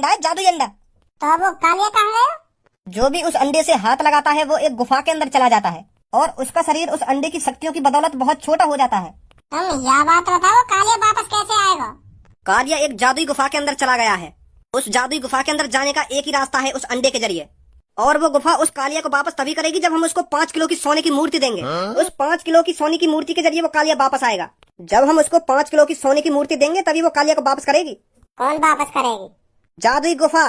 अंडा है, जादुई अंडा। तो अब वो कालिया कहाँ गया? जो भी उस अंडे से हाथ लगाता है वो एक गुफा के अंदर चला जाता है और उसका शरीर उस अंडे की शक्तियों की बदौलत बहुत छोटा हो जाता है। तुम यह बात बताओ, कालिया वापस कैसे आएगा? कालिया एक जादुई गुफा के अंदर चला गया है। उस जादुई गुफा के अंदर जाने का एक ही रास्ता है, उस अंडे के जरिए। और वो गुफा उस कालिया को वापस तभी करेगी जब हम उसको 5 किलो की सोने की मूर्ति देंगे। उस 5 किलो की सोने की मूर्ति के जरिए वो कालिया वापस आएगा। जब हम उसको 5 किलो की सोने की मूर्ति देंगे तभी वो कालिया को वापस करेगी। कौन वापस करेगी? जादुई गुफा।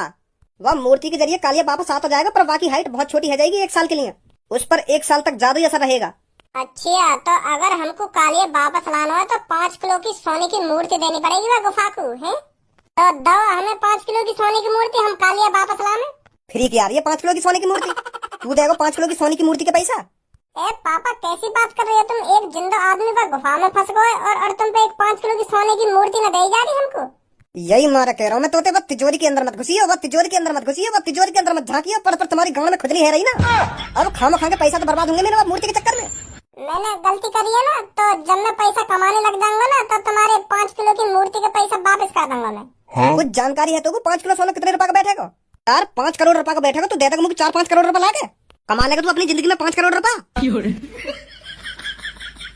वह मूर्ति के जरिए कालिया वापस आ तो जाएगा पर बाकी हाइट बहुत छोटी है जाएगी 1 साल के लिए। उस पर 1 साल तक जादुई असर रहेगा। अच्छा, तो अगर हमको कालिया वापस लाना है तो 5 किलो की सोने की मूर्ति देनी पड़ेगी वह गुफा को, है? तो दो हमें 5 किलो की सोने की मूर्ति, हम कालिया वापस लाने। फ्री की आ रही है 5 किलो की सोने की मूर्ति। तू देगा 5 किलो की सोने की मूर्ति के पैसा? ए पापा, कैसी बात कर रहे हो तुम? एक जिंदा आदमी पर गुफा में फंस गए और तुम पे एक 5 किलो की सोने की मूर्ति न दी जा रही हमको। यही मारा कह रहा हूँ मैं तोते, बस तिजोरी के अंदर मत घुसिए, बस तिजोरी के अंदर मत घुसिए, बस तिजोरी के अंदर मत झांकिए। पर तुम्हारी गांड में खुजली है रही ना, अब खामा खा के पैसा तो बर्बाद होंगे मेरे मूर्ति के चक्कर में। मैंने गलती करी है ना, तो जब मैं पैसा कमाने लग जाऊंगा ना तो तुम्हारे 5 किलो की मूर्ति के पैसा वापस कर दूंगा मैं। कुछ जानकारी है तो 5 किलो सोना कितने रुपए का बैठेगा? यार 5 करोड़ रुपए का बैठेगा तो दे देगा मुझे 4-5 करोड़ रुपए लाके। कमा लेगा तू अपनी जिंदगी में 5 करोड़ रुपए।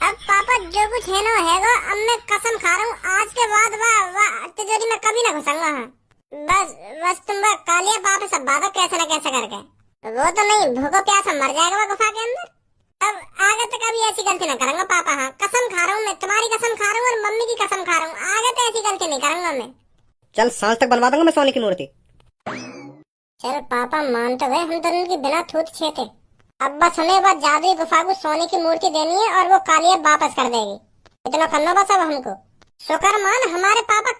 अब पापा जो कुछ है ना हैगा, अब मैं कसम खा रहा हूँ आज के बाद वाह तिजोरी में कभी ना घुसूंगा। बस तुम कालिया वापस अब बाबा कैसे न कैसे करके। वो तो नहीं, भूखो प्यासा मर जाएगा वो गुफा के अंदर। अब आगे तो कभी ऐसी गलती ना करूंगा पापा। हाँ कसम खा रहा हूँ, मैं तुम्हारी कसम खा रहा हूँ और मम्मी की कसम खा रहा हूँ, आगे तो ऐसी गलती नहीं करूंगा मैं। चल सांझ तक बनवा दूंगा मैं सोने की मूर्ति। चल पापा मान तो गए, हम दोनों की बिना थूत छेते। अब बस हमें बस जादुई गुफा को सोने की मूर्ति देनी है और वो कालिया वापस कर देगी। इतना करना बस अब हमको। शुक्र मान हमारे पापा